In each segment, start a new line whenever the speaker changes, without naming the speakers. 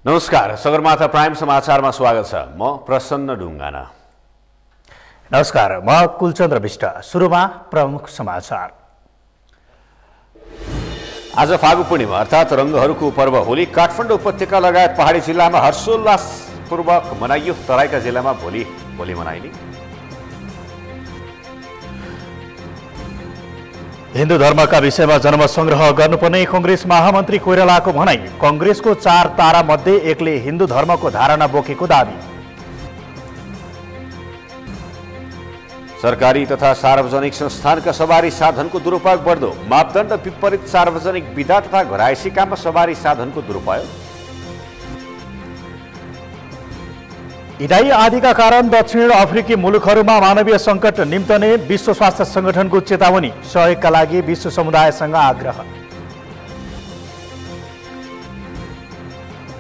नमस्कार, सगरमाथा प्राइम समाचारमा स्वागत छ। म प्रसन्न ढुङ्गाना।
नमस्कार, म कुलचन्द्र विष्ट। सुरुमा प्रमुख समाचार।
आज फागु पूर्णिमा अर्थात् रङ्गहरूको पर्व होली काठमाडौँ उपत्यका लगायत पहाडी जिल्लामा हर्षोल्लासपूर्वक मनाइयो। तराईका जिल्लामा भोलि होली मनाइने।
हिन्दू धर्मका विषयमा जनमत संग्रह गर्नुपर्ने कांग्रेस महामन्त्री कोइरालाको भनाई। कांग्रेसको 4 तारा मध्ये एकले हिन्दू धर्मको धारणा बोकेको दाबी।
सरकारी तथा सार्वजनिक संस्थानका सवारी साधनको दुरुपयोग बढ्दो। मापदण्ड विपरीत सार्वजनिक विधा तथा घरायसी काममा सवारी साधनको दुरुपयोग।
इडाई आदिका कारण दक्षिण अफ्रिकी मुलुकहरूमा मानवीय सङ्कट निम्तने विश्व स्वास्थ्य संगठनको चेतावनी। सहयोगका लागि विश्व समुदायसँग आग्रह।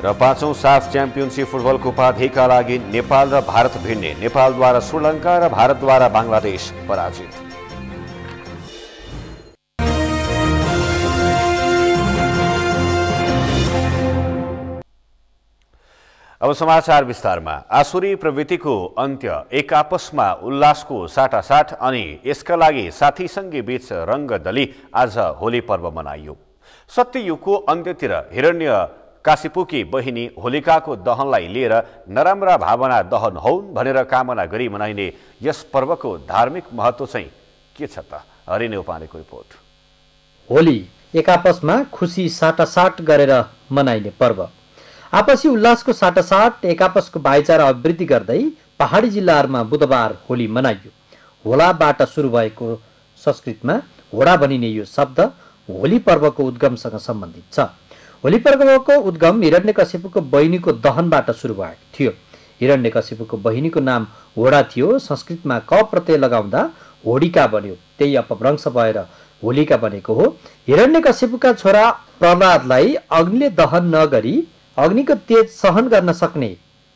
र 5औं साफ च्याम्पियनशिप फुटबलको उपाधिका लागि नेपाल र भारत भिड्ने। नेपालद्वारा श्रीलङ्का र भारतद्वारा बङ्गलादेश पराजित। अब समाचार विस्तारमा। आसुरी प्रवृत्तिको अन्त्य, एक आपसमा उल्लासको साटासाट अनि यसका लागि साथीसँगै बीच रङ्गदली आज होली पर्व मनाइयो। सत्ययुगको अन्त्यतिर हिरण्य काशीपुकी बहिनी होलिकाको दहनलाई लिएर नराम्रा भावना दहन होउन् भनेर कामना गरी मनाइने यस पर्वको धार्मिक महत्त्व चाहिँ के छ त? हरि नेउपानेको रिपोर्ट।
होली एक आपसमा खुसी साटासाट गरेर मनाइने पर्व। आपसी उल्लासको साटासाट एक आपसको भाइचारा अभिवृद्धि गर्दै पहाडी जिल्लाहरूमा बुधबार होली मनाइयो। होलाबाट सुरु भएको संस्कृतमा होडा भनिने यो शब्द होली पर्वको उद्गमसँग सम्बन्धित छ। होली पर्वको उद्गम हिरण्यकशिपुको बहिनीको दहनबाट सुरु भएको थियो। हिरण्यकशिपुको बहिनीको नाम होडा थियो। संस्कृतमा क प्रत्यय लगाउँदा होडिका बन्यो। त्यही अपभ्रंश भएर होलिका बनेको हो। हिरण्यकशिपुका छोरा प्रहलादलाई अग्निले दहन नगरी अग्निको तेज सहन गर्न सक्ने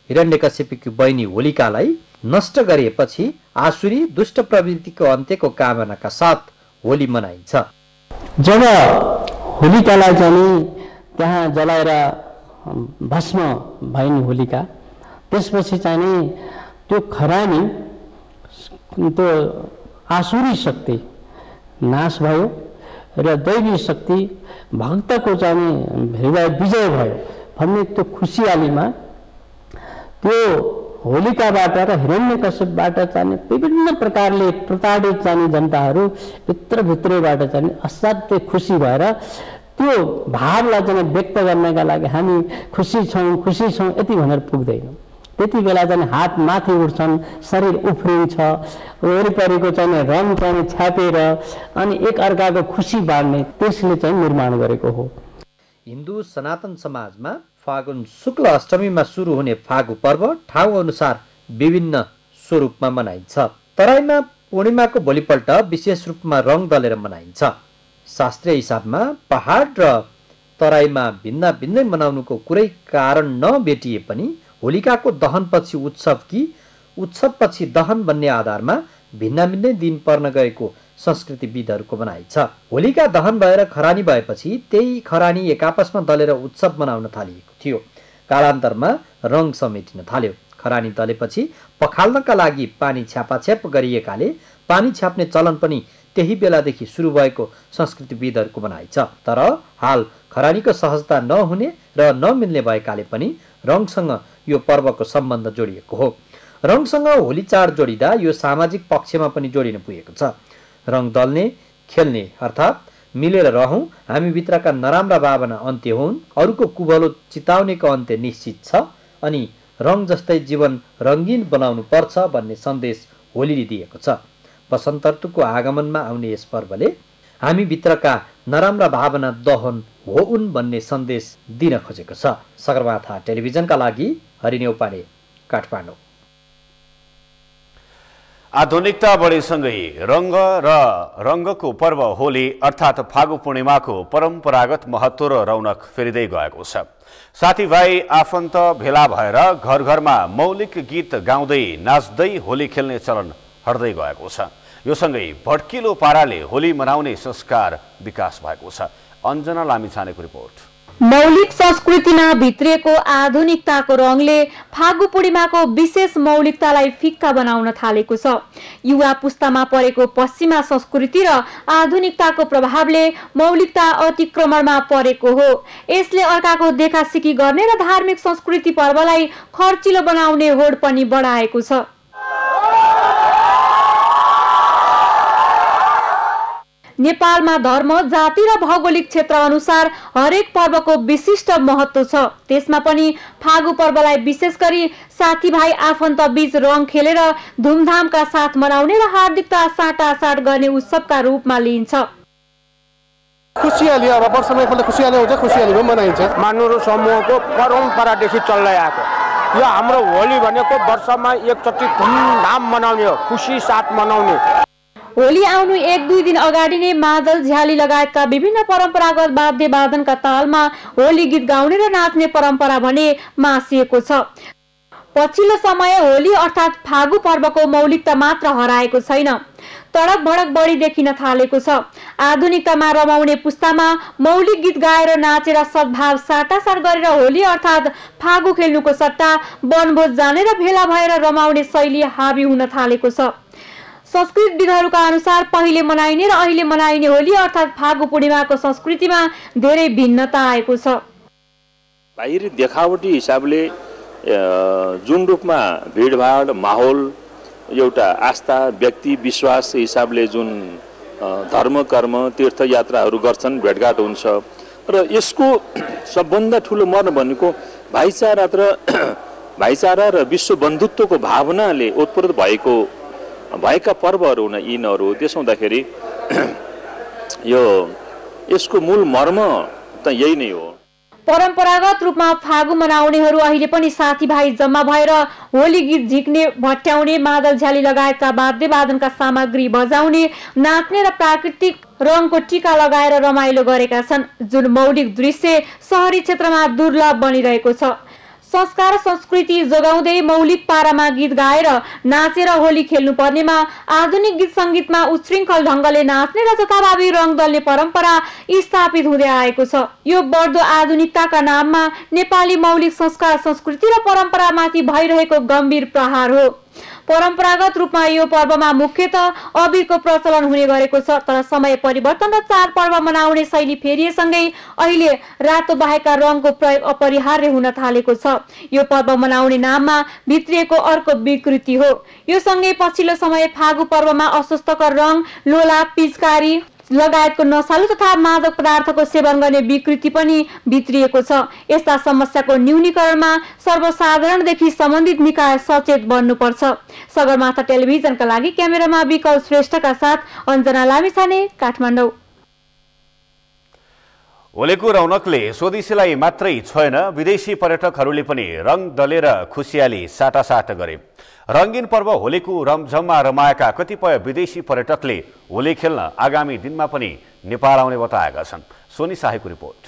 हिरण्यकशिपुकी बहिनी होलिकालाई नष्ट गरेपछि आसुरी दुष्ट प्रवृत्तिको अन्त्यको कामनाका साथ होली मनाइन्छ।
जब होलिकालाई चाहिँ त्यहाँ जलाएर भस्म भइन् होलिका, त्यसपछि चाहिँ त्यो खरानी त्यो आसुरी शक्ति नाश भयो र दैवी शक्ति भक्तको चाहिँ हृदय विजय भयो भन्ने त्यो खुसियालीमा त्यो होलिकाबाट र हिरण्यकश्यपबाट चाहिँ विभिन्न प्रकारले प्रताडित जाने जनताहरू भित्रभित्रैबाट चाहिँ असाध्यै खुसी भएर त्यो भावलाई चाहिँ व्यक्त गर्नका लागि हामी खुसी छौँ यति भनेर पुग्दैनौँ। त्यति बेला चाहिँ हात माथि उठ्छन्, शरीर उफ्रिन्छ, वरिपरिको चाहिँ रङ चाहिँ छ्यापेर अनि एक अर्काको खुसी बाँड्ने त्यसले चाहिँ निर्माण गरेको हो।
हिन्दू सनातन समाजमा फागुन शुक्ल अष्टमीमा सुरु हुने फागु पर्व ठाउँ अनुसार विभिन्न स्वरूपमा मनाइन्छ। तराईमा पूर्णिमाको भोलिपल्ट विशेष रूपमा रङ दलेर मनाइन्छ। शास्त्रीय हिसाबमा पहाड र तराईमा भिन्न भिन्नै मनाउनुको कुनै कारण नभेटिए पनि होलिकाको दहनपछि उत्सवपछि दहन भन्ने आधारमा भिन्न भिन्नै दिन पर्न गएको संस्कृतिविदहरूको भनाइ छ। होलिका दहन भएर खरानी भएपछि त्यही खरानी एक आपसमा दलेर उत्सव मनाउन थालिएको थियो। कालान्तरमा रङ समेटिन थाल्यो। खरानी दलेपछि पखाल्नका लागि पानी छ्यापाछ्याप गरिएकाले पानी छ्याप्ने चलन पनि त्यही बेलादेखि सुरु भएको संस्कृतिविदहरूको भनाइ छ। तर हाल खरानीको सहजता नहुने र नमिल्ने भएकाले पनि रङसँग यो पर्वको सम्बन्ध जोडिएको हो। रङसँग होली चाड जोडिँदा यो सामाजिक पक्षमा पनि जोडिन पुगेको छ। रङ दल्ने, खेल्ने अर्थात् मिलेर रहौँ, हामी भित्रका नराम्रा भावना अन्त्य हुन्, अरूको कुभलो चिताउनेको अन्त्य निश्चित छ अनि रङ जस्तै जीवन रङ्गीन बनाउनु पर्छ भन्ने सन्देश होलीले दिएको छ। वसन्त ऋतुको आगमनमा आउने यस पर्वले हामी भित्रका नराम्रा भावना दहन होउन् भन्ने सन्देश दिन खोजेको छ। सगरमाथा टेलिभिजनका लागि हरि नेउपाने, काठमाडौँ।
आधुनिकता बढेसँगै रङ्ग र रङ्गको पर्व होली अर्थात् फागु पूर्णिमाको परम्परागत महत्त्व र रौनक फेरिँदै गएको छ। साथीभाइ आफन्त भेला भएर घर घरमा मौलिक गीत गाउँदै नाच्दै होली खेल्ने चलन हट्दै गएको छ। यो सँगै भड्किलो पाराले होली मनाउने संस्कार विकास भएको छ। अञ्जना लामिछानेको रिपोर्ट।
मौलिक संस्कृतिमा भित्रिएको आधुनिकताको रङले फागु पूर्णिमाको विशेष मौलिकतालाई फिक्का बनाउन थालेको छ। युवा पुस्तामा परेको पश्चिमा संस्कृति र आधुनिकताको प्रभावले मौलिकता अतिक्रमणमा परेको हो। यसले अर्काको देखासिकी गर्ने र धार्मिक संस्कृति पर्वलाई खर्चिलो बनाउने होड पनि बढाएको छ। नेपालमा धर्म, जाति र भौगोलिक क्षेत्र अनुसार हरेक पर्वको विशिष्ट महत्व छ। त्यसमा पनि फागु पर्वलाई विशेष गरी साथीभाइ आफन्त बीच रङ खेलेर धुमधामका साथ मनाउने र हार्दिकता साटासाट गर्ने उत्सवका रूपमा लिइन्छ।
खुसियाली अब वर्षमा एकपल्ट खुसियाली हुन्छ, खुसियालीमा मनाइन्छ।
मानुरो समूहको परम्परादेखि चल्दै आएको यो हाम्रो होली भनेको वर्षमा एकचोटि धुमधाम मनाउने हो, खुसी साथ मनाउने।
होली आउनु 1-2 दिन अगाडि नै मादल, झ्याली लगायतका विभिन्न परम्परागत वाद्य वादनका तालमा होली गीत गाउने र नाच्ने परम्परा भने मासिएको छ। पछिल्लो समय होली अर्थात् फागु पर्वको मौलिकता मात्र हराएको छैन, तडक भडक बढी देखिन थालेको छ। आधुनिकतामा रमाउने पुस्तामा मौलिक गीत गाएर नाचेर सद्भाव साटासाट गरेर होली अर्थात् फागु खेल्नुको सट्टा वनभोज जाने र भेला भएर रमाउने शैली हाबी हुन थालेको छ। संस्कृतविदहरूका अनुसार पहिले मनाइने र अहिले मनाइने होली अर्थात् फागु पूर्णिमाको संस्कृतिमा धेरै भिन्नता आएको छ।
बाहिरी देखावटी हिसाबले जुन रूपमा भिडभाड माहौल, एउटा आस्था, व्यक्ति विश्वास हिसाबले जुन धर्म कर्म तीर्थयात्राहरू गर्छन्, भेटघाट हुन्छ र यसको सबभन्दा ठुलो मर्म भनेको भाइचारा र विश्व बन्धुत्वको भावनाले उत्प्रेरित भएका पर्वहरू हुन यिनीहरू। त्यसो हुँदाखेरि यसको मूल मर्म त यही नै हो।
परम्परागत रूपमा फागु मनाउनेहरू अहिले पनि साथीभाइ जम्मा भएर होली गीत झिक्ने, भट्याउने, मादल, झ्याली लगायतका वाद्य वादनका सामग्री बजाउने, नाच्ने र प्राकृतिक रङको टीका लगाएर रमाइलो गरेका छन्, जुन मौलिक दृश्य शहरी क्षेत्रमा दुर्लभ बनिरहेको छ। संस्कार संस्कृति जोगाउँदै मौलिक पारामा गीत गाएर नाचेर होली खेल्नु पर्नेमा आधुनिक गीत सङ्गीतमा उच्छृङ्खल ढङ्गले नाच्ने र जथाभावी रङ दल्ने परम्परा स्थापित हुँदै आएको छ। यो बढ्दो आधुनिकताका नाममा नेपाली मौलिक संस्कार संस्कृति र परम्परामाथि भइरहेको गम्भीर प्रहार हो। परम्परागत रूपमा यो पर्वमा मुख्यतः अबिरको प्रचलन हुने गरेको छ, तर समय परिवर्तन र चाडपर्व मनाउने शैली फेरिएसँगै अहिले रातो बाहेकका रङको प्रयोग अपरिहार्य हुन थालेको छ। यो पर्व मनाउने नाममा भित्रिएको अर्को विकृति हो। यो सँगै पछिल्लो समय फागु पर्वमा अस्वस्थकर रङ, लोला, पिचकारी लगायतको नशालु तथा मादक पदार्थको सेवन गर्ने विकृति पनि भित्रिएको छ। यस्ता समस्याको न्यूनीकरणमा सर्वसाधारणदेखि सम्बन्धित निकाय सचेत बन्नुपर्छ। सगरमाथा टेलिभिजनका लागि क्यामेरामा विकल्प श्रेष्ठका साथ अञ्जना लामिछाने, काठमाडौँ।
होलीको रौनकले स्वदेशीलाई मात्रै छोएन, विदेशी पर्यटकहरूले पनि रङ दलेर खुसियाली साटासाट गरे। रंगीन पर्व होलीको रमझममा रमाएका कतिपय विदेशी पर्यटकले होली खेल्न आगामी दिनमा पनि नेपाल आउने बताएका छन्। Sony शाहीको report.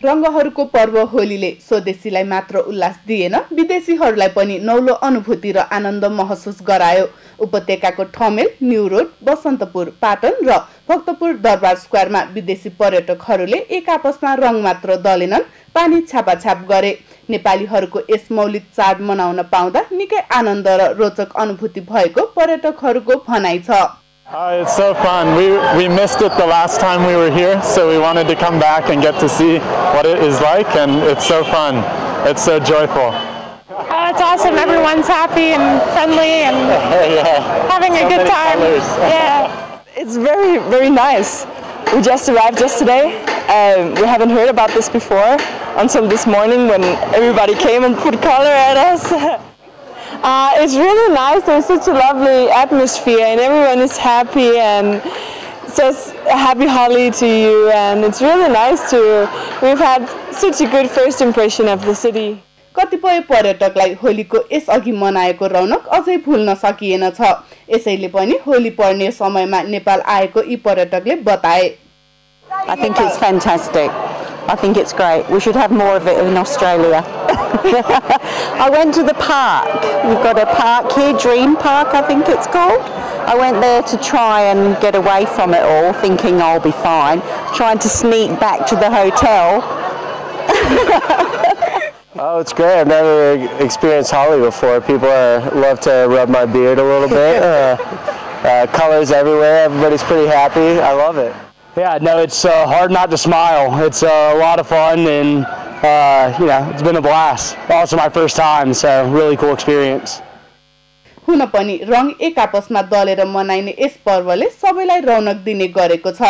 रंगहरूको पर्व होलीले स्वदेशीलाई मात्र उल्लास दिएन, विदेशीहरूलाई पनि नौलो अनुभूति र आनन्द महसुस गरायो। उपत्यकाको ठमेल, न्यू रोड, बसन्तपुर, पाटन र भक्तपुर दरबार स्क्वायरमा विदेशी पर्यटकहरूले एक आपसमा रङ मात्र दलेनन्, पानी छापाछाप गरे। नेपालीहरूको यस मौलिक चाड मनाउन पाउँदा निकै आनन्द र रोचक अनुभूति भएको पर्यटकहरूको भनाइ छ।
It's so fun. We missed it the last time we were here, so we wanted to come back and get to see what it is like, and it's so fun. It's so joyful.
It's awesome. Everyone's happy and friendly and having a good time. Yeah.
It's very, very nice. We just arrived yesterday. We haven't heard about this before until this morning when everybody came and put color at us. It's really nice. There's such a lovely atmosphere and everyone is happy and says a happy Holi to you, and it's really nice we've had such a good first impression of the city.
कतिपय पर्यटकलाई होलीको यसअघि मनाएको रौनक अझै भुल्न सकिएन छ। यसैले पनि होली पर्ने समयमा नेपाल आएको यी पर्यटकले बताए।
I think it's fantastic. I think it's great. We should have more of it in Australia. I went to the park. We've got a park here, Dream Park I think it's called. I went there to try and get away from it all, thinking I'll be fine. Trying to sneak back to the hotel
Oh, it's great. I've never experienced Holi before. People love to rub my beard a little bit. Colors everywhere. Everybody's pretty happy. I love it.
Yeah, no, it's hard not to smile. It's a lot of fun, and it's been a blast. Also my first time, so really cool experience.
हुन पनि रङ एक आपसमा दलेर मनाइने यस पर्वले सबैलाई रौनक दिने गरेको छ।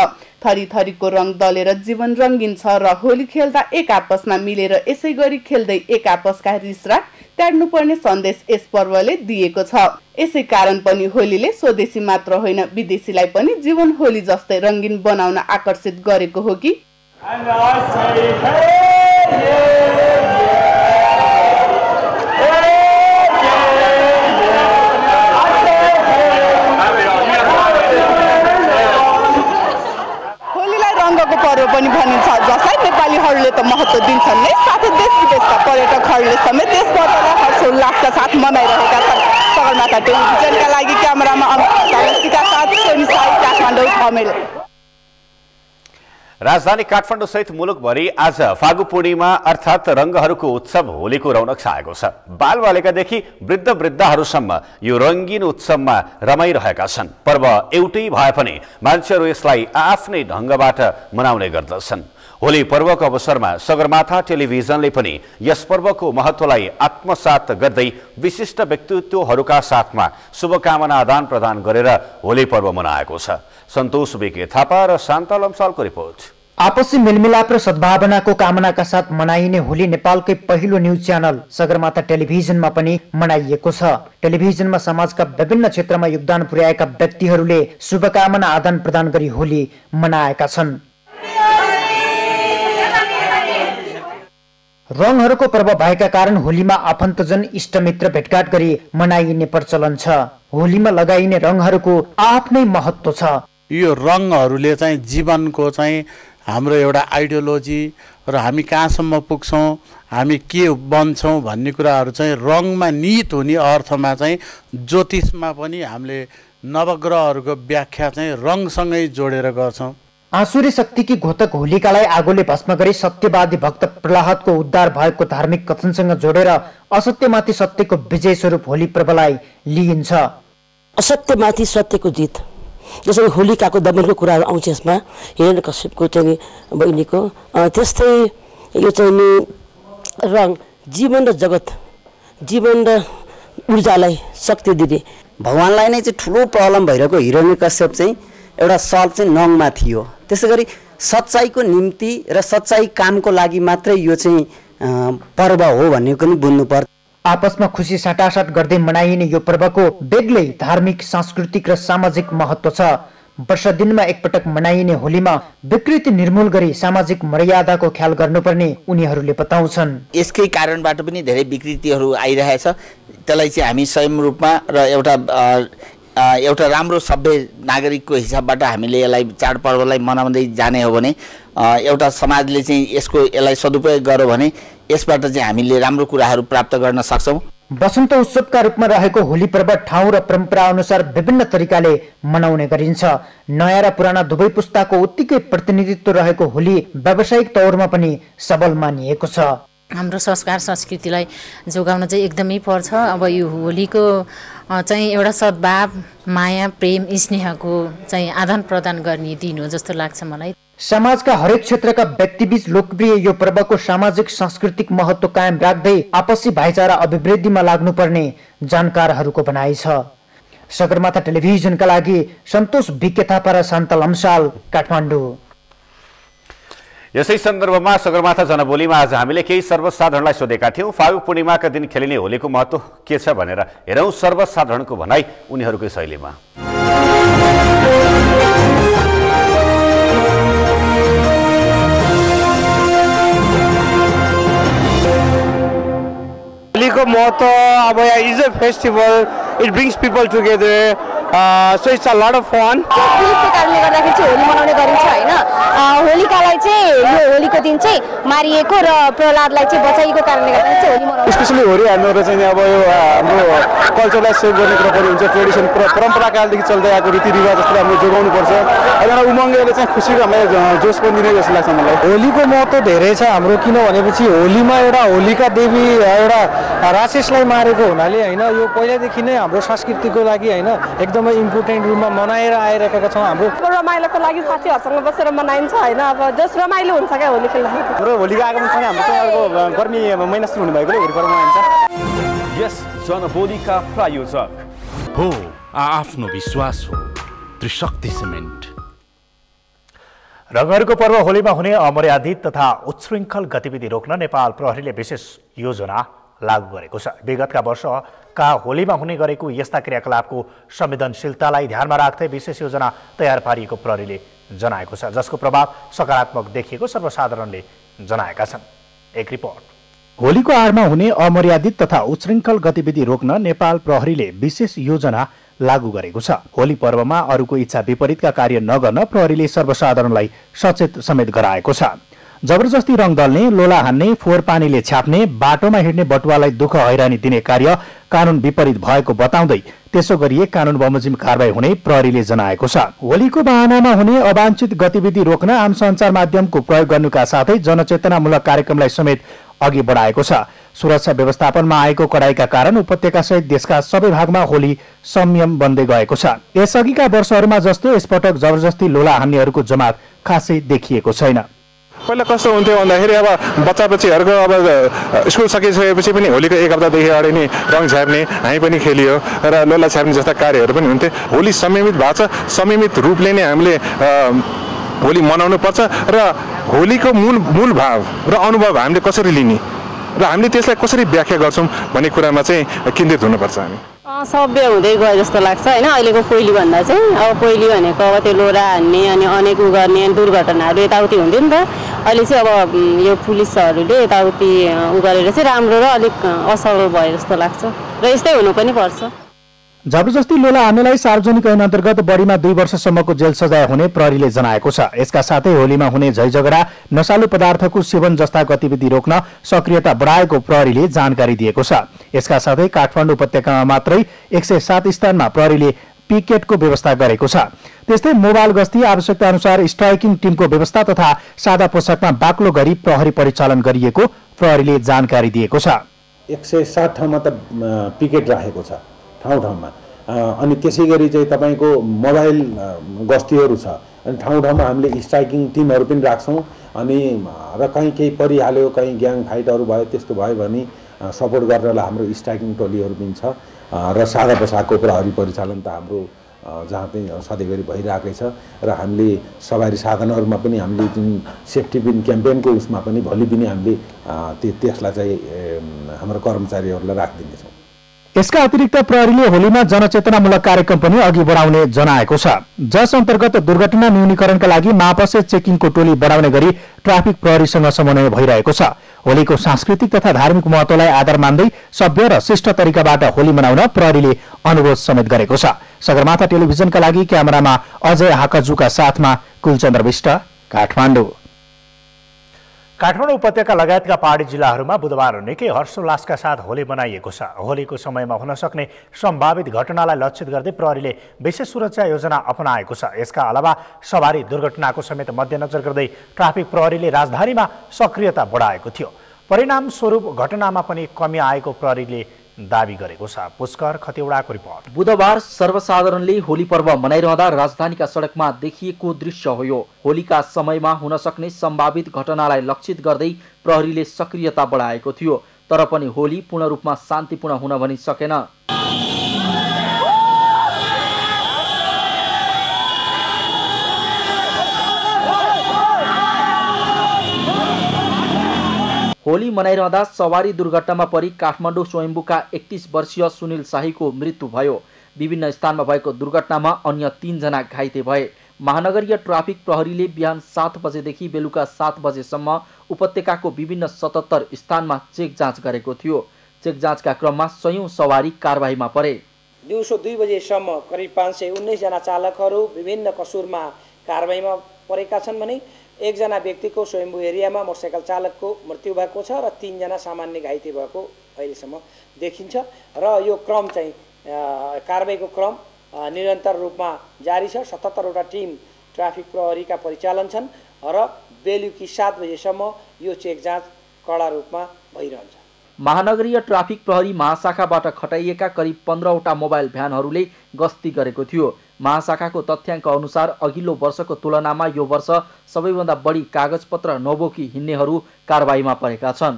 थरी थरीको रङ दलेर जीवन रंगीन छ र होली खेल्दा एक आपसमा मिलेर यसै गरी खेल्दै एक आपसका रिसराग त्याग्नुपर्ने सन्देश यस पर्वले दिएको छ। यसै कारण पनि होलीले स्वदेशी मात्र होइन विदेशीलाई पनि जीवन होली जस्तै रंगीन बनाउन आकर्षित गरेको हो कि पर्व पनि भनिन्छ, जसलाई नेपालीहरूले त महत्त्व दिन्छन् नै, साथै देश विदेशका पर्यटकहरूले समेत यस पर्वलाई हर्षोल्लासका साथ मनाइरहेका छन्। सगरमाथा टेलिभिजनका लागि क्यामेरामा अमिता साथ सोनी साई, काठमाडौँ थमेल।
राजधानी काठमाडौँ सहित मुलुकभरि आज फागु पूर्णिमा अर्थात् रंगहरूको उत्सव होलीको रौनक छाएको छ। बालबालिकादेखि वृद्ध वृद्धाहरूसम्म यो रंगीन उत्सवमा रमाइरहेका छन्। पर्व एउटै भए पनि मान्छेहरू यसलाई आफ्नै ढंगबाट मनाउने गर्दछन्। होली पर्वको अवसरमा सगरमाथा टेलिभिजनले पनि यस पर्वको महत्त्वलाई आत्मसात गर्दै विशिष्ट व्यक्तित्वहरूका साथमा शुभकामना आदान प्रदान गरेर होली पर्व मनाएको छ। सन्तोष बिके थापा र शान्ता लम्सालको रिपोर्ट।
आपसी मेलमिलाप र सद्भावनाको कामनाका साथ मनाइने होली नेपालकै पहिलो न्यूज च्यानल सगरमाथा टेलिभिजनमा पनि मनाइएको छ। टेलिभिजनमा समाजका विभिन्न क्षेत्रमा योगदान पुर्याएका व्यक्तिहरूले शुभकामना आदान प्रदान गरी होली मनाएका छन्। रङहरूको पर्व भएका कारण होलीमा आफन्तजन इष्टमित्र भेटघाट गरी मनाइने प्रचलन छ। होलीमा लगाइने रङहरूको आफ्नै महत्त्व छ।
यो रङहरूले चाहिँ जीवनको चाहिँ हाम्रो एउटा आइडियोलोजी र हामी कहाँसम्म पुग्छौँ, हामी के बन्छौँ भन्ने कुराहरू चाहिँ रङमा निहित हुने अर्थमा चाहिँ ज्योतिषमा पनि हामीले नवग्रहहरूको व्याख्या चाहिँ रङसँगै जोडेर गर्छौँ।
आसुरी शक्तिकी घोतक होलिकालाई आगोले भस्म गरी सत्यवादी भक्त प्रहलादको उद्धार भएको धार्मिक कथनसँग जोडेर असत्यमाथि सत्यको विजय स्वरूप होली पर्वलाई लिइन्छ।
असत्यमाथि सत्यको जित, जसरी होलिकाको दमनको कुराहरू आउँछ यसमा, हिरण्यकश्यपको चाहिँ बहिनीको, त्यस्तै यो चाहिँ रङ जीवन र जगत, जीवन र ऊर्जालाई शक्ति दिने।
भगवानलाई नै चाहिँ ठुलो प्रब्लम भइरहेको हिरण्यकश्यप चाहिँ एउटा सल्भ चाहिँ नङमा थियो। त्यसै गरी सच्चाइको निम्ति र सच्चाइ कामको लागि मात्रै यो चाहिँ पर्व हो भन्ने पनि बुझ्नुपर्छ।
आपसमा खुसी साटासाट गर्दै मनाइने यो पर्वको बेग्लै धार्मिक, सांस्कृतिक र सामाजिक महत्त्व छ। वर्ष दिनमा एकपटक मनाइने होलीमा विकृति निर्मूल गरी सामाजिक मर्यादाको ख्याल गर्नुपर्ने उनीहरूले बताउँछन्।
यसकै कारणबाट पनि धेरै विकृतिहरू आइरहेछ। त्यसलाई चाहिँ हामी स्वयं रूपमा र एउटा राम्रो सभ्य नागरिकको हिसाबबाट हामीले यसलाई चाडपर्वलाई मनाउँदै जाने हो भने, एउटा समाजले चाहिँ यसलाई सदुपयोग गर्यो भने यसबाट चाहिँ हामीले राम्रो कुराहरू प्राप्त गर्न सक्छौँ।
वसन्त उत्सवका रूपमा रहेको होली पर्व ठाउँ र परम्परा अनुसार विभिन्न तरिकाले मनाउने गरिन्छ। नयाँ र पुराना दुवै पुस्ताको उत्तिकै प्रतिनिधित्व रहेको होली व्यावसायिक तौरमा पनि सबल मानिएको छ।
हाम्रो संस्कार संस्कृतिलाई जोगाउन चाहिँ एकदमै पर्छ। अब यो होलीको चाहिँ एउटा सद्भाव, माया, प्रेम, स्नेहको चाहिँ आदान प्रदान गर्ने दिन हो जस्तो लाग्छ मलाई।
समाजका हरेक क्षेत्रका व्यक्तिबीच लोकप्रिय यो पर्वको सामाजिक सांस्कृतिक महत्त्व कायम राख्दै आपसी भाइचारा अभिवृद्धिमा लाग्नुपर्ने जानकारहरूको भनाइ छ। सगरमाथा टेलिभिजनका लागि सन्तोष बिके थापा र शान्ता लम्साल, काठमाडौँ।
यसै सन्दर्भमा सगरमाथा जनबोलीमा आज हामीले केही सर्वसाधारणलाई सोधेका थियौं, फागु पूर्णिमाका दिन खेलिने होलीको महत्त्व के छ भनेर। हेरौं सर्वसाधारणको भनाइ उनीहरूकै शैलीमा।
होलीको महत्त्व अब is a festival, it brings people together, so it's a lot of fun.
त्यसको कारणले गर्दाखेरि चाहिँ होली मनाउने गरिन्छ हैन। होलिकालाई चाहिँ यो होलीको
दिन चाहिँ मारिएको र प्रहलादलाई चाहिँ बचाइएको कारणले गर्दा चाहिँ होली मनाउँछ।
स्पेशली होली हाम्रो चाहिँ अब यो हाम्रो कल्चरलाई सेभ गर्ने कुरा पनि हुन्छ। ट्रेडिसन परम्पराकालदेखि चल्दै आएको रीतिरिवाज जस्तो हामीले जोगाउनु पर्छ। एउटा उमङ्गले चाहिँ खुसीको हामीलाई जोस पनि दिने जस्तो लाग्छ मलाई।
होलीको महत्त्व धेरै छ हाम्रो, किन भनेपछि होलीमा एउटा होलिका देवी एउटा राक्षसलाई मारेको हुनाले होइन यो पहिलादेखि नै हाम्रो संस्कृतिको लागि होइन एकदमै इम्पोर्टेन्ट रूपमा मनाएर आइरहेका छौँ। हाम्रो
रमाइलोको लागि साथीहरूसँग बसेर मनाइन्छ होइन, अब जस रमाइलो हुन्छ क्या होली खेल्दा।
हाम्रो होलीको आगमनसँग हाम्रो चाहिँ अर्को गर्मी महिना सुरु हुने भएकोले होली पर्व मनाइन्छ।
यस जनबोलीका प्रायोजक
हो आफ्नो विश्वास हो त्रिशक्ति सिमेन्ट।
रंगहरूको पर्व होलीमा हुने अमर्यादित तथा उच्छृङ्खल गतिविधि रोक्न नेपाल प्रहरीले विशेष योजना लागू गरेको छ। विगतका वर्षका होलीमा हुने गरेको यस्ता क्रियाकलापको संवेदनशीलतालाई ध्यानमा राख्दै विशेष योजना तयार पारिएको प्रहरीले जनाएको छ, जसको प्रभाव सकारात्मक देखिएको सर्वसाधारणले जनाएका छन्। एक रिपोर्ट। होलीको आडमा हुने अमर्यादित तथा उच्छृङ्खल गतिविधि रोक्न नेपाल प्रहरीले विशेष योजना लागू गरेको छ। होली पर्वमा अरूको इच्छा विपरीतका कार्य नगर्न प्रहरीले सर्वसाधारणलाई सचेत समेत गराएको छ। जबरजस्ती रङ दल्ने, लोला हान्ने, फोहोर पानीले छ्याप्ने, बाटोमा हिँड्ने बटुवालाई दुःख हैरानी दिने कार्य कानून विपरीत भएको बताउँदै त्यसो गरिए कानून बमोजिम कारबाही हुने प्रहरीले जनाएको छ। होलीको बहानामा हुने अवांछित गतिविधि रोक्न आम सञ्चार माध्यमको प्रयोग गर्नुका साथै जनचेतनामूलक कार्यक्रमलाई समेत अघि बढाएको छ। सुरक्षा व्यवस्थापनमा आएको कडाइका कारण उपत्यकासहित देशका सबै भागमा होली संयम बन्दै गएको छ। यसअघिका वर्षहरूमा जस्तो यसपटक जबरजस्ती लोला हान्नेहरूको जमात खासै देखिएको छैन।
पहिला कस्तो हुन्थ्यो भन्दाखेरि अब बच्चाबच्चीहरूको अब स्कुल सकिसकेपछि पनि होलीको एक हप्तादेखि अगाडि नै रङ छ्याप्ने, हामी पनि खेलियो र लोला छ्याप्ने जस्ता कार्यहरू पनि हुन्थे। होली संयमित भएको छ। संयमित रूपले नै हामीले होली मनाउनु पर्छ र होलीको मूल भाव र अनुभव हामीले कसरी लिने र हामीले त्यसलाई कसरी व्याख्या गर्छौँ भन्ने कुरामा चाहिँ केन्द्रित हुनुपर्छ। हामी
सभ्य हुँदै गयो जस्तो लाग्छ होइन। अहिलेको कोइली भन्दा चाहिँ अब कोइली भनेको अब त्यो लोरा हान्ने अनि अनेक उ गर्ने दुर्घटनाहरू यताउति हुन्थ्यो नि त। अहिले चाहिँ अब यो पुलिसहरूले यताउति उ गरेर चाहिँ राम्रो र अलिक असफल भयो जस्तो लाग्छ र यस्तै हुनु पनि पर्छ।
जबरजस्ती लोला हान्नेलाई सार्वजनिक ऐन अन्तर्गत बढीमा 2 वर्षसम्मको जेल सजाय हुने प्रहरीले जनाएको छ। यसका साथै होलीमा हुने झैझगडा, नशालु पदार्थको सेवन जस्ता गतिविधि रोक्न सक्रियता बढाएको प्रहरीले जानकारी दिएको छ। यसका साथै काठमाडौँ उपत्यकामा मात्रै 107 स्थानमा प्रहरीले पिकेटको व्यवस्था गरेको छ। त्यस्तै मोबाइल गस्ती, आवश्यकता अनुसार स्ट्राइकिङ टिमको व्यवस्था तथा सादा पोसाकमा बाक्लो गरी प्रहरी परिचालन गरिएको प्रहरीले जानकारी दिएको छ।
107 ठाउँमा त पिकेट राखेको छ ठाउँ-ठाउँमा। अनि त्यसै गरी चाहिँ तपाईँको मोबाइल गस्तीहरू छ। अनि ठाउँ-ठाउँमा हामीले स्ट्राइकिङ टिमहरू पनि राख्छौँ। अनि र कहीँ केही परिहाल्यो, कहीँ ग्याङ फाइटहरू भयो, त्यस्तो भयो भने सपोर्ट गर्नलाई हाम्रो स्ट्राइकिङ टोलीहरू पनि छ। र सादा पोसाकको प्रहरी परिचालन त हाम्रो जहाँ पनि सधैँभरि भइरहेकै छ। र हामीले सवारी साधनहरूमा पनि हामीले जुन सेफ्टी पिन क्याम्पेनको उसमा पनि भोलि पनि हामीले त्यसलाई चाहिँ हाम्रो कर्मचारीहरूलाई राखिदिनेछौँ।
यसका अतिरिक्त प्रहरीले होलीमा जनचेतनामूलक कार्यक्रम पनि अघि बढाउने जनाएको छ, जस अन्तर्गत दुर्घटना न्यूनीकरणका लागि मापसे चेकिङको टोली बढाउने गरी ट्राफिक प्रहरीसँग समन्वय भइरहेको छ। होलीको सांस्कृतिक तथा धार्मिक महत्वलाई आधार मान्दै सभ्य र शिष्ट तरिकाबाट होली मनाउन प्रहरीले अनुरोध समेत गरेको छ। सगरमाथा टेलिभिजनका लागि क्यामेरामा अजय हाकाजुका साथमा कुलचन्द्र विष्ट, काठमाडौँ। काठमाडौँ उपत्यका लगायतका पहाडी जिल्लाहरूमा बुधबार निकै हर्षोल्लासका साथ होली मनाइएको छ। होलीको समयमा हुन सक्ने सम्भावित घटनालाई लक्षित गर्दै प्रहरीले विशेष सुरक्षा योजना अपनाएको छ। यसका अलावा सवारी दुर्घटनाको समेत मध्यनजर गर्दै ट्राफिक प्रहरीले राजधानीमा सक्रियता बढाएको थियो। परिणाम स्वरूप घटनामा पनि कमी आएको प्रहरीले दावी गरेको छ। पुष्कर खतिवडाको रिपोर्ट।
बुधबार सर्वसाधारणले होली पर्व मनाइरहँदा राजधानीका सडकमा देखिएको दृश्य हो यो। होलीका समयमा हुन सक्ने सम्भावित घटनालाई लक्षित गर्दै प्रहरीले सक्रियता बढाएको थियो, तर पनि होली पूर्ण रूपमा शान्तिपूर्ण हुन भनी सकेन। होली मनाइरहँदा सवारी दुर्घटनामा परि काठमाडौँ स्वयम्भूका 31 वर्षीय सुनिल शाहीको मृत्यु भयो। विभिन्न स्थानमा भएको दुर्घटनामा अन्य 3 जना घाइते भए। महानगरीय ट्राफिक प्रहरीले बिहान 7 बजेदेखि बेलुका 7 बजेसम्म उपत्यकाको विभिन्न 77 स्थानमा चेक जाँच गरेको थियो। चेक जाँचका क्रममा 100औं सवारी कारबाहीमा परे।
दिउँसो 2 बजेसम्म करिब 519 जना चालकहरू विभिन्न कसुरमा कारबाहीमा परेका छन् भने एकजना व्यक्तिको स्वयम्भू एरियामा मोटरसाइकल चालकको मृत्यु भएको छ र 3 जना सामान्य घाइते भएको अहिलेसम्म देखिन्छ र यो क्रम चाहिँ कारबाहीको क्रम निरन्तर रूपमा जारी छ। 77 वटा टिम ट्राफिक प्रहरीका परिचालन छन् र बेलुकी 7 बजेसम्म यो चेक जाँच कडा रूपमा भइरहन्छ।
महानगरीय ट्राफिक प्रहरी महाशाखाबाट खटाइएका करिब 15 वटा मोबाइल भ्यानहरूले गस्ती गरेको थियो। महाशाखाको तथ्याङ्क अनुसार अघिल्लो वर्षको तुलनामा यो वर्ष सबैभन्दा बढी कागजपत्र नबोकी हिँड्नेहरू कारबाहीमा परेका छन्।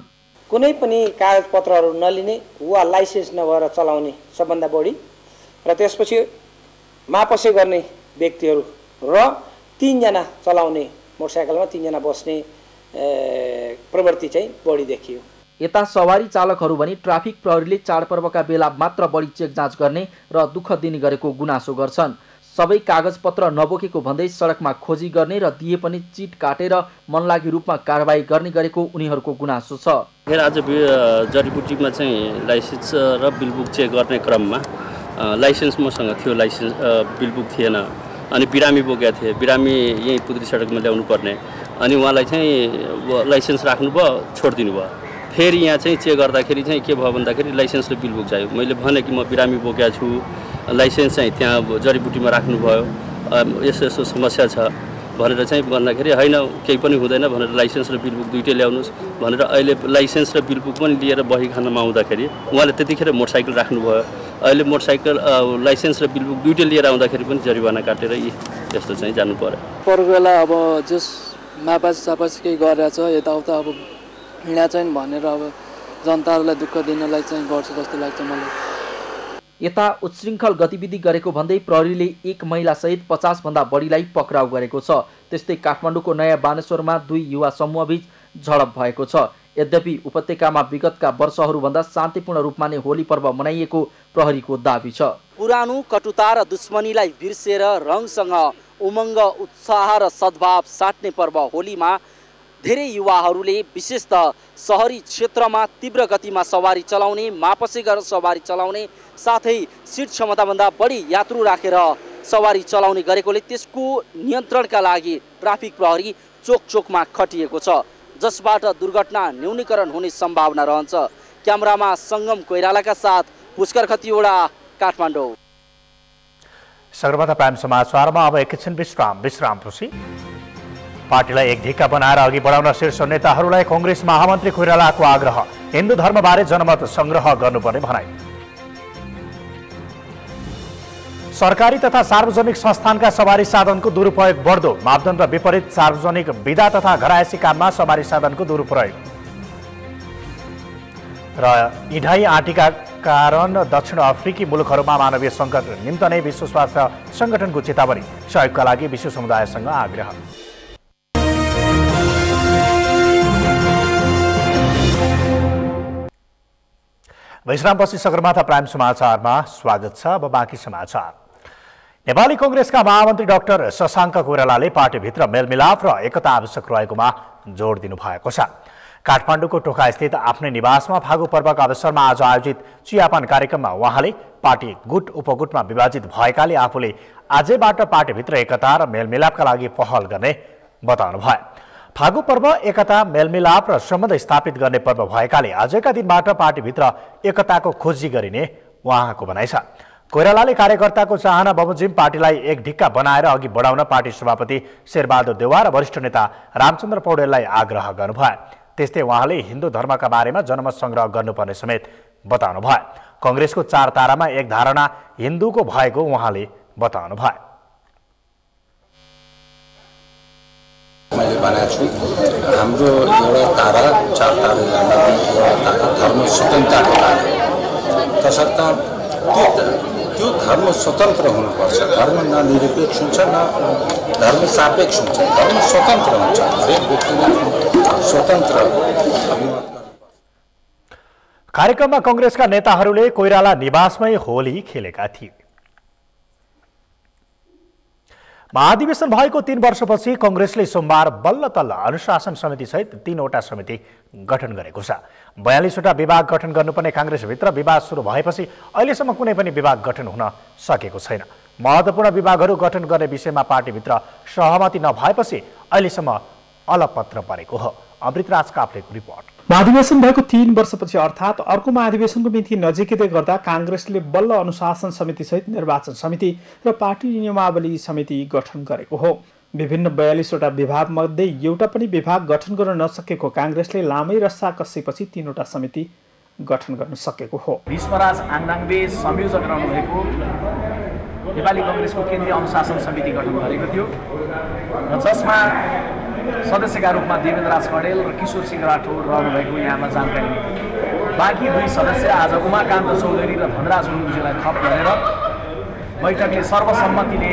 कुनै पनि कागजपत्रहरू नलिने वा लाइसेन्स नभएर चलाउने सबभन्दा बढी र त्यसपछि मापसे गर्ने व्यक्तिहरू र 3 जना चलाउने मोटरसाइकलमा 3 जना बस्ने प्रवृत्ति चाहिँ बढी देखियो।
यता सवारी चालकहरू भने ट्राफिक प्रहरीले चाडपर्वका बेला मात्र बढी चेक जाँच गर्ने र दुःख दिने गरेको गुनासो गर्छन्। सबै कागजपत्र नबोकेको भन्दै सडकमा खोजी गर्ने र दिए पनि चिट काटेर मनलागी रूपमा कारबाही गर्ने गरेको उनीहरूको गुनासो छ।
आज जडीबुटीमा चाहिँ लाइसेन्स र बिलबुक चेक गर्ने क्रममा लाइसेन्स मसँग थियो, लाइसेन्स बिलबुक थिएन अनि बिरामी बोकेका थिए। बिरामी यहीँ पुद्री सडकमा ल्याउनु पर्ने अनि उहाँलाई चाहिँ लाइसेन्स राख्नुभयो, छोडिदिनु भयो। फेरि यहाँ चाहिँ चेक गर्दाखेरि चाहिँ के भयो भन्दाखेरि लाइसेन्स र बिलबुक चाहियो। मैले भने कि म बिरामी बोकेको छु, लाइसेन्स चाहिँ त्यहाँ जडीबुटीमा राख्नुभयो, यस्तो यस्तो समस्या छ भनेर चाहिँ भन्दाखेरि होइन केही पनि हुँदैन भनेर लाइसेन्स र बिलबुक दुइटै ल्याउनुहोस् भनेर अहिले लाइसेन्स र बिलबुक पनि लिएर बही खानामा आउँदाखेरि उहाँले त्यतिखेर मोटरसाइकल राख्नुभयो। अहिले मोटरसाइकल लाइसेन्स र बिलबुक दुइटै लिएर आउँदाखेरि पनि जरिवाना काटेर यस्तो चाहिँ जानु पर्यो।
पर्को बेला अब जस मापास केही गरेर छ यताउता अब हिँडा चाहिँ भनेर अब जनताहरूलाई दुःख दिनलाई चाहिँ गर्छ जस्तो लाग्छ मलाई।
यता उच्छृङ्खल गतिविधि गरेको भन्दै प्रहरीले एक महिलासहित 50 भन्दा बढीलाई पक्राउ गरेको छ। त्यस्तै काठमाडौँको नयाँ बानेश्वरमा 2 युवा समूहबीच झडप भएको छ। यद्यपि उपत्यकामा विगतका वर्षहरूभन्दा शान्तिपूर्ण रूपमा नै होली पर्व मनाइएको प्रहरीको दाबी छ। पुरानो कटुता र दुश्मनीलाई बिर्सेर रङसँग उमङ्ग, उत्साह र सद्भाव साट्ने पर्व होलीमा धेरै युवाहरूले विशेषतः सहरी क्षेत्रमा तीव्र गतिमा सवारी चलाउने, मापसे गरेर सवारी चलाउने साथै सिट क्षमताभन्दा बढी यात्रु राखेर सवारी चलाउने गरेकोले त्यसको नियन्त्रणका लागि ट्राफिक प्रहरी चोक चोकमा खटिएको छ, जसबाट दुर्घटना न्यूनीकरण हुने सम्भावना रहन्छ। क्यामेरामा सङ्गम कोइरालाका साथ पुष्कर खतिवडा, काठमाडौँ।
सगरमाथा प्राइम समाचारमा अब एकैछिन विश्रामपछि पार्टीलाई एक ढिक्का बनाएर अघि बढाउन शीर्ष नेताहरूलाई कांग्रेस महामन्त्री कोइरालाको आग्रह। हिन्दू धर्मबारे जनमत संग्रह गर्नुपर्ने भनाइ। सरकारी तथा सार्वजनिक संस्थानका सवारी साधनको दुरुपयोग बढ्दो, मापदण्ड विपरीत सार्वजनिक विदा तथा घरायसी काममा सवारी साधनको दुरुपयोग र इढाई आँटीका कारण दक्षिण अफ्रिकी मुलुकहरूमा मानवीय सङ्कट निम्तने विश्व स्वास्थ्य संगठनको चेतावनी। सहयोगका लागि विश्व समुदायसँग आग्रह। विश्रामपछि सगरमाथा प्राइम समाचारमा स्वागत छ। अब बाँकी समाचार। नेपाली कांग्रेसका महामन्त्री डाक्टर शशाङ्क कोइरालाले पार्टीभित्र मेलमिलाप र एकता आवश्यक रहेकोमा जोड दिनुभएको छ। काठमाडौँको टोखा स्थित आफ्नै निवासमा फागु पर्वका अवसरमा आज आयोजित चियापान कार्यक्रममा उहाँले पार्टी गुट उपगुटमा विभाजित भएकाले आफूले आजैबाट पार्टीभित्र एकता र मेलमिलापका लागि पहल गर्ने बताउनुभयो। फागु पर्व एकता, मेलमिलाप र सम्बन्ध स्थापित गर्ने पर्व भएकाले आजका दिनबाट पार्टीभित्र एकताको खोजी गरिने उहाँको भनाइ छ। कोइरालाले कार्यकर्ताको चाहना बमोजिम पार्टीलाई एक ढिक्का बनाएर अघि बढाउन पार्टी सभापति शेरबहादुर देउवा र वरिष्ठ नेता रामचन्द्र पौडेललाई आग्रह गर्नुभयो। त्यस्तै उहाँले हिन्दू धर्मका बारेमा जनमत संग्रह गर्नुपर्ने समेत बताउनुभयो। कांग्रेसको 4 तारामा एक धारणा हिन्दूको भएको उहाँले बताउनुभयो।
मैले भनेको छु हाम्रो एउटा तारा 4 तारा एउटा तारा धर्म स्वतन्त्रताको तारा, तसर्थ त्यो धर्म स्वतन्त्र हुनुपर्छ। धर्म न निरपेक्ष हुन्छ न धर्म सापेक्ष हुन्छ, धर्म स्वतन्त्र हुन्छ। हरेक व्यक्तिले स्वतन्त्र अभिमत गर्नुपर्छ।
कार्यक्रममा कांग्रेसका नेताहरूले कोइराला निवासमै होली खेलेका थिए। महाधिवेशन भएको 3 वर्षपछि कांग्रेसले सोमबार बल्ल तल्ल अनुशासन समिति सहित 3 वटा समिति गठन गरेको छ। 42 वटा विभाग गठन गर्नुपर्ने कांग्रेसभित्र विवाद सुरु भएपछि अहिलेसम्म कुनै पनि विभाग गठन हुन सकेको छैन। महत्त्वपूर्ण विभागहरू गठन गर्ने विषयमा पार्टीभित्र सहमति नभएपछि अहिलेसम्म अलपत्र परेको हो। अमृतराज काफ्लेको रिपोर्ट।
महाधिवेशन भएको 3 वर्षपछि अर्थात् अर्को महाधिवेशनको मिति नजिकै गर्दा काङ्ग्रेसले बल्ल अनुशासन समिति सहित निर्वाचन समिति र पार्टी नियमावली समिति गठन गरेको हो। विभिन्न 42वटा विभाग मध्ये एउटा पनि विभाग गठन गर्न नसकेको काङ्ग्रेसले लामै रस्सा कसेपछि 3वटा समिति गठन गर्न सकेको हो।
भीष्मराज आङदाङले संयोजक रहनुभएको नेपाली काङ्ग्रेसको केन्द्रीय अनुशासन समिति गठन गरेको थियो र जसमा सदस्यका रूपमा देवेन्द्र राज कडेल र किशोर सिंह राठौर रहनुभएको यहाँमा जानकारी मिल्यो। बाँकी 2 सदस्य आज उमाकान्त चौधरी र धनराज गुरुङजीलाई थप गरेर बैठकले सर्वसम्मतिले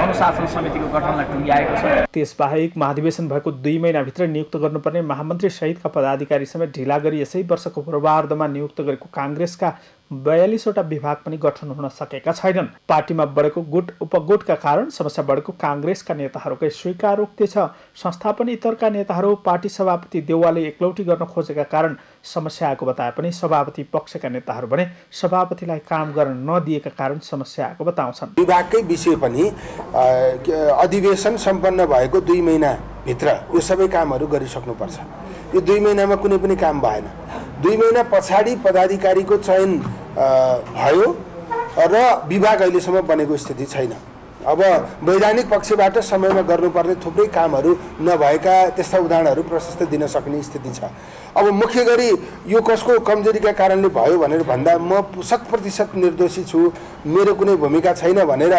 अनुशासन समितिको गठनलाई टुङ्ग्याएको छ।
त्यसबाहेक महाधिवेशन भएको 2 महिनाभित्र नियुक्त गर्नुपर्ने महामन्त्री सहितका पदाधिकारी समेत ढिला गरी यसै वर्षको पूर्वार्धमा नियुक्त गरेको काङ्ग्रेसका 42वटा विभाग पनि गठन हुन सकेका छैनन्। पार्टीमा बढेको गुट उपगुटका कारण समस्या बढेको काङ्ग्रेसका नेताहरूकै स्वीकारोक्ति छ। संस्थापन इतरका नेताहरू पार्टी सभापति देउवाले एक्लौटी गर्न खोजेका कारण समस्या आएको बताए पनि सभापति पक्षका नेताहरू भने सभापतिलाई काम गर्न नदिएका कारण समस्या आएको बताउँछन्।
विभागकै विषय पनि अधिवेशन सम्पन्न भएको 2 महिनाभित्र यो सबै कामहरू गरिसक्नुपर्छ। यो 2 महिनामा कुनै पनि काम भएन। 2 महिना पछाडि पदाधिकारीको चयन भयो र विभाग अहिलेसम्म बनेको स्थिति छैन। अब वैधानिक पक्षबाट समयमा गर्नुपर्ने थुप्रै कामहरू नभएका त्यस्ता उदाहरणहरू प्रशस्त दिन सक्ने स्थिति छ। अब मुख्य गरी यो कसको कमजोरीका कारणले भयो भनेर भन्दा म 100% निर्दोषी छु, मेरो कुनै भूमिका छैन भनेर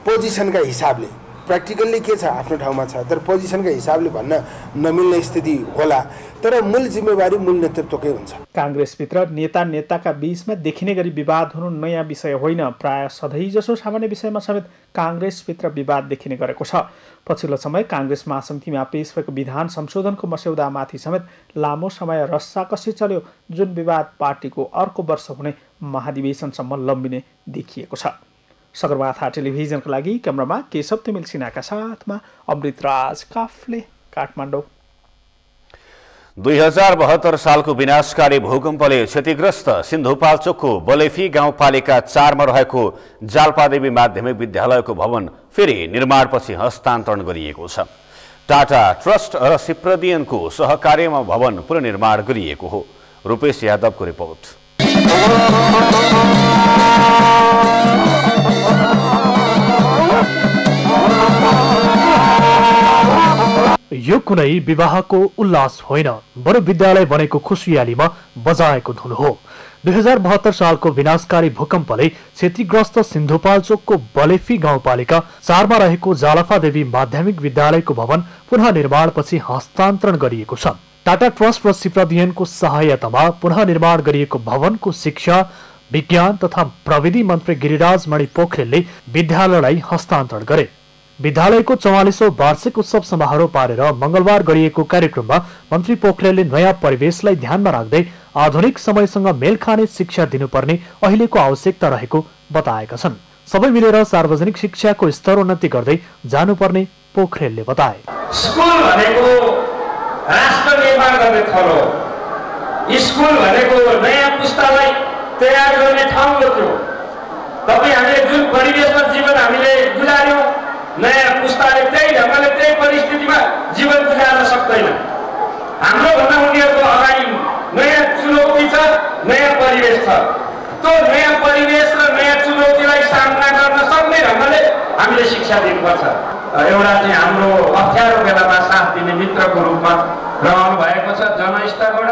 पोजिसनका हिसाबले प्र्याक्टिकल्ली के छ आफ्नो ठाउँमा छ, तर पोजिसनका हिसाबले भन्न नमिल्ने स्थिति होला, तर मूल जिम्मेवारी मूल नेतृत्वकै हुन्छ।
काङ्ग्रेसभित्र नेताका बीचमा देखिने गरी विवाद हुनु नयाँ विषय होइन। प्राय सधैँजसो सामान्य विषयमा समेत काङ्ग्रेसभित्र विवाद देखिने गरेको छ। पछिल्लो समय काङ्ग्रेस महासमितिमा पेश भएको विधान संशोधनको मस्यौदामाथि समेत लामो समय रस्साकसी चल्यो, जुन विवाद पार्टीको अर्को वर्ष हुने महाधिवेशनसम्म लम्बिने देखिएको छ। सगरमाथा टेलिभिजनका लागि क्यामेरामा केशव तिमिल सिन्हाका साथमा अमृतराज काफ्ले, काठमाडौँ।
2072 सालको विनाशकारी भूकम्पले क्षतिग्रस्त सिन्धुपाल्चोकको बलेफी गाउँपालिका 4 मा रहेको जाल्पादेवी माध्यमिक विद्यालयको भवन फेरि निर्माणपछि हस्तान्तरण गरिएको छ। टाटा ट्रस्ट र सिप्रदियनको सहकार्यमा भवन पुनर्निर्माण गरिएको हो। रूपेश यादवको रिपोर्ट।
यो कुनै विवाहको उल्लास होइन, बरु विद्यालय बनेको खुसियालीमा बजाएको धुन हो। 2072 सालको विनाशकारी भूकम्पले क्षतिग्रस्त सिन्धुपाल्चोकको बलेफी गाउँपालिका 4 मा रहेको जालपादेवी माध्यमिक विद्यालयको भवन पुनः निर्माणपछि हस्तान्तरण गरिएको छ। टाटा ट्रस्ट र सिप्रदियनको सहायतामा पुनः निर्माण गरिएको भवनको शिक्षा, विज्ञान तथा प्रविधि मन्त्री गिरिराज मणि पोखरेलले विद्यालयलाई हस्तान्तरण गरे। विद्यालयको 44औं वार्षिक उत्सव समारोह पारेर मंगलबार गरिएको कार्यक्रममा मन्त्री पोखरेलले नयाँ परिवेशलाई ध्यानमा राख्दै आधुनिक समयसँग मेल खाने शिक्षा दिनुपर्ने अहिलेको आवश्यकता रहेको बताएका छन्। सबै मिलेर सार्वजनिक शिक्षाको स्तर उन्नति गर्दै जानुपर्ने पोखरेलले बताए।
स्कुल भनेको राष्ट्र निर्माण गर्ने थलो हो। स्कुल भनेको नयाँ पुस्तालाई तयार गर्ने ठाउँ हो। त्यो तपाईँ हामीले जुन परिवेशमा जीवन हामीले गुजार्यौँ, नयाँ पुस्ताले त्यही ढङ्गले त्यही परिस्थितिमा जीवन गुजार्न सक्दैन। हाम्रो भन्दा उनीहरूको अगाडि नयाँ चुनौती छ, नयाँ परिवेश छ। त्यो नयाँ परिवेश र नयाँ चुनौतीलाई सामना गर्न सक्ने ढङ्गले हामीले शिक्षा दिनुपर्छ। एउटा चाहिँ हाम्रो अप्ठ्यारो बेलामा साथ दिने मित्रको रूपमा रहनु भएको छ। जनस्तरबाट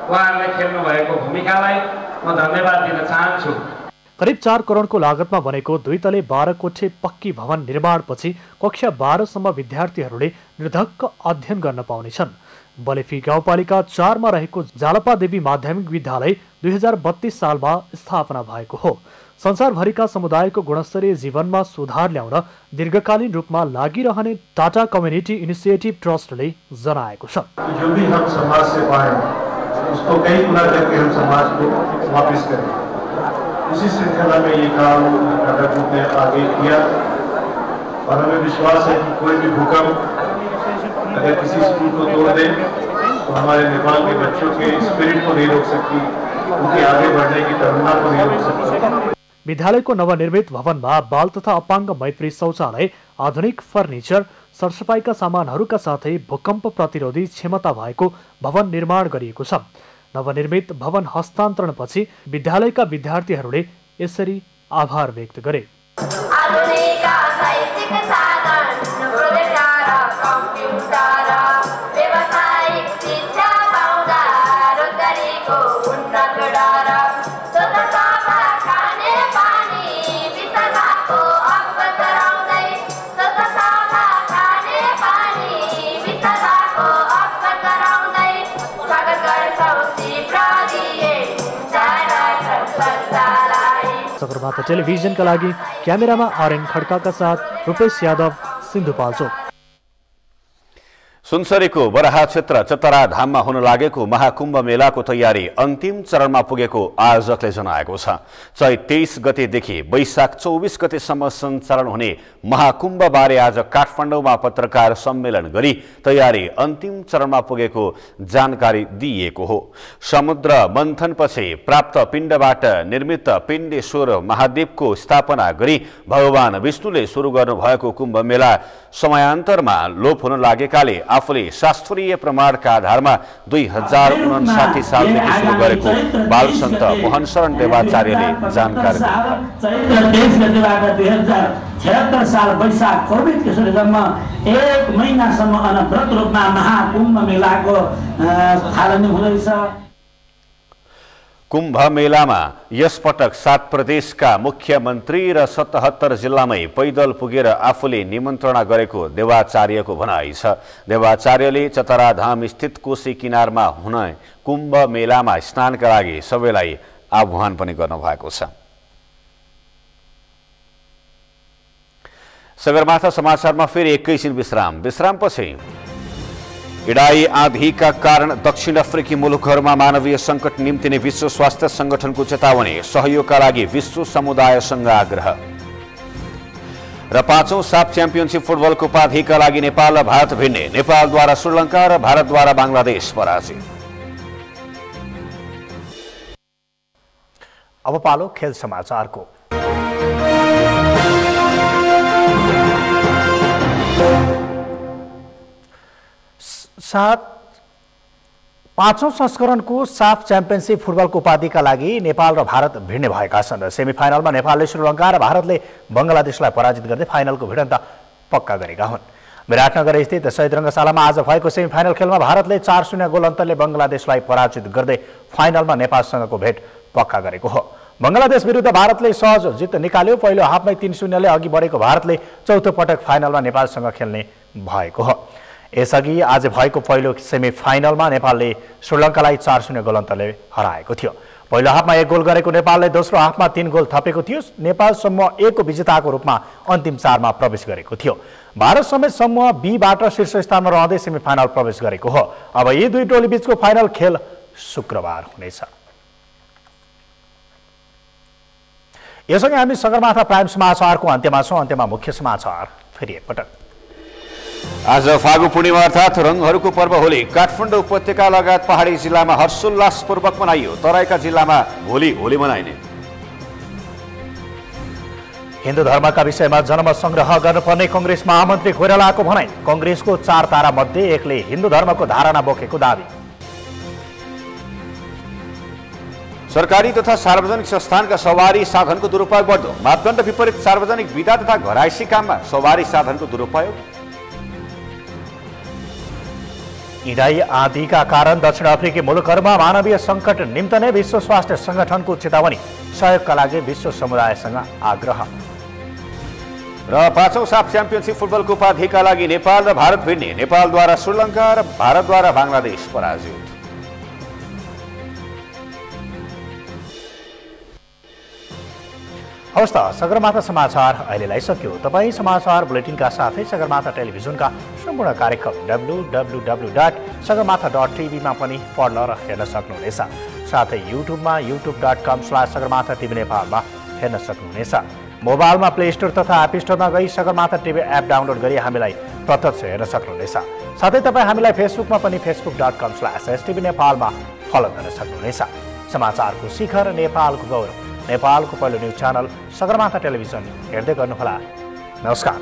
उहाँहरूले खेल्नु भएको भूमिकालाई म धन्यवाद दिन चाहन्छु।
करिब 4 करोडको लागतमा बनेको 2 तले 12 कोठे पक्की भवन निर्माणपछि कक्षा 12 सम्म विद्यार्थीहरूले निर्धक्क अध्ययन गर्न पाउनेछन्। बलेफी गाउँपालिका 4 मा रहेको जालपादेवी माध्यमिक विद्यालय 2032 सालमा स्थापना भएको हो। संसारभरिका समुदायको गुणस्तरीय जीवनमा सुधार ल्याउन दीर्घकालीन रूपमा लागिरहने टाटा कम्युनिटी इनिसिएटिभ ट्रस्टले जनाएको छ।
जो भी हम समाज से पाएं उसको कई गुना करके हम समाज को वापस करें। उसी श्रृंखला में ये काम टाटा ग्रुप ने आगे किया और हमें विश्वास है कि कोई भी भूकंप अगर किसी स्कूल को तोड़ दे तो हमारे नेपाल के बच्चों के स्पिरिट को नहीं रोक सकती, उनके आगे बढ़ने की तमन्ना को नहीं रोक सकती।
विद्यालयको नवनिर्मित भवनमा बाल तथा अपाङ्ग मैत्री शौचालय, आधुनिक फर्निचर,
सरसफाइका सामानहरूका साथै भूकम्प प्रतिरोधी क्षमता भएको भवन निर्माण गरिएको छ। नवनिर्मित भवन हस्तान्तरणपछि विद्यालयका विद्यार्थीहरूले यसरी आभार व्यक्त गरे। सगरमाथा टेलिभिजनका लागि क्यामेरामा आरएन खड्काका साथ रूपेश यादव, सिन्धुपाल्चोक।
सुनसरीको बराहा क्षेत्र चतरा धाममा हुन लागेको महाकुम्भ मेलाको तयारी अन्तिम चरणमा पुगेको आयोजकले जनाएको छ। चैत 23 गतेदेखि वैशाख 24 गतेसम्म सञ्चालन हुने महाकुम्भबारे आज काठमाडौँमा पत्रकार सम्मेलन गरी तयारी अन्तिम चरणमा पुगेको जानकारी दिइएको हो। समुद्र मन्थनपछि प्राप्त पिण्डबाट निर्मित पिण्डेश्वर महादेवको स्थापना गरी भगवान विष्णुले सुरु गर्नुभएको कुम्भ मेला समयान्तरमा लोप हुन लागेकाले आफूले शास्त्रीय प्रमाणका आधारमा 2059 सालदेखि सुरु गरेको बालसन्त मोहन शरण देवाचार्यले जानकारी
दिए। साल वैशाख 24 गतेसम्म 1 महिनासम्म अनवरत रूपमा महाकुम्भ मेलाको थालनी हुँदैछ।
कुम्भ मेलामा यसपटक 7 प्रदेशका मुख्यमन्त्री र 77 जिल्लामै पैदल पुगेर आफूले निमन्त्रणा गरेको देवाचार्यको भनाइ छ। देवाचार्यले चतराधाम स्थित कोशी किनारमा हुने कुम्भ मेलामा स्नानका लागि सबैलाई आह्वान पनि गर्नुभएको छ। सगरमाथा समाचारमा फेरि एकैछिन विश्रामपछि इडाई आँधीका कारण दक्षिण अफ्रिकी मुलुकहरूमा मानवीय सङ्कट निम्तिने विश्व स्वास्थ्य संगठनको चेतावनी, सहयोगका लागि विश्व समुदायसँग आग्रह। र 5औं साफ च्याम्पियनसिप फुटबलको उपाधिका लागि नेपाल र भारत भिड्ने, नेपालद्वारा श्रीलङ्का र भारतद्वारा बांग्लादेश पराजित।
अब पालो खेल समाचारको। पाँचौं संस्करणको साफ च्याम्पियनसिप फुटबलको उपाधिका लागि नेपाल र भारत भिड्ने भएका छन्। सेमिफाइनलमा नेपालले श्रीलङ्का र भारतले बंगलादेशलाई पराजित गर्दै फाइनलको भिडन्त पक्का गरेका हुन्। विराटनगर स्थित शहीद रङ्गशालामा आज भएको सेमिफाइनल खेलमा भारतले 4-0 गोल अन्तरले बंगलादेशलाई पराजित गर्दै फाइनलमा नेपालसँगको भेट पक्का गरेको हो। बंगलादेश विरुद्ध भारतले सहज जित निकाल्यो। पहिलो हाफमै 3-0 ले अघि बढेको भारतले चौथो पटक फाइनलमा नेपालसँग खेल्ने भएको हो। यसअघि आज भएको पहिलो सेमिफाइनलमा नेपालले श्रीलङ्कालाई 4-0 गोल अन्तरले हराएको थियो। पहिलो हाफमा 1 गोल गरेको नेपालले दोस्रो हाफमा 3 गोल थपेको थियो। नेपाल समूह A को विजेताको रूपमा अन्तिम 4 मा प्रवेश गरेको थियो। भारत समेत समूह B बाट शीर्ष स्थानमा रहँदै सेमिफाइनल प्रवेश गरेको हो। अब यी दुई टोली बीचको फाइनल खेल शुक्रबार हुनेछ। यससँगै हामी सगरमाथा प्राइम समाचारको अन्त्यमा छौं। अन्त्यमा मुख्य समाचार फेरि एकपटक।
आज फागु पूर्णिमा अर्थात् रंगहरूको पर्व होली काठमाडौँ उपत्यका लगायत पहाडी जिल्लामा हर्षोल्लासपूर्वक मनाइयो। तराईका जिल्लामा भोलि होली मनाइने।
हिन्दू धर्मका विषयमा जनमत संग्रह गर्नुपर्ने कांग्रेस महामन्त्री कोइरालाको भनाइ। कांग्रेसको 4 तारा मध्ये एकले हिन्दू धर्मको धारणा बोकेको दावी। सरकारी तथा सार्वजनिक संस्थानका सवारी साधनको दुरुपयोग बढ्दो। मापदण्ड विपरीत सार्वजनिक विधा तथा घरायसी काममा सवारी साधनको दुरुपयोग। इडाई आँधीका कारण दक्षिण अफ्रिकी मुलुकहरूमा मानवीय सङ्कट निम्तने विश्व स्वास्थ्य संगठनको चेतावनी, सहयोगका लागि विश्व समुदायसँग आग्रह। र 5औं साफ च्याम्पियनसिप फुटबलको उपाधिका लागि नेपाल र भारत भिड्ने, नेपालद्वारा श्रीलङ्का र भारतद्वारा बांग्लादेश पराजित। हवस् त सगरमाथा समाचार अहिलेलाई सक्यो। तपाईँ समाचार बुलेटिनका साथै सगरमाथा टेलिभिजनका सम्पूर्ण कार्यक्रम www.sagarmatha.tv मा पनि पढ्न र हेर्न सक्नुहुनेछ। साथै युट्युबमा youtube.com/sagarmatha.tv नेपालमा हेर्न सक्नुहुनेछ। मोबाइलमा प्ले स्टोर तथा एप स्टोरमा गई सगरमाथा टिभी एप डाउनलोड गरी हामीलाई प्रत्यक्ष हेर्न सक्नुहुनेछ। साथै तपाईँ हामीलाई फेसबुकमा पनि facebook.com/stv नेपालमा फलो गर्न सक्नुहुनेछ। समाचारको शिखर, नेपालको गौरव, नेपालको पहिलो न्युज च्यानल सगरमाथा टेलिभिजन हेर्दै गर्नुहोला। नमस्कार।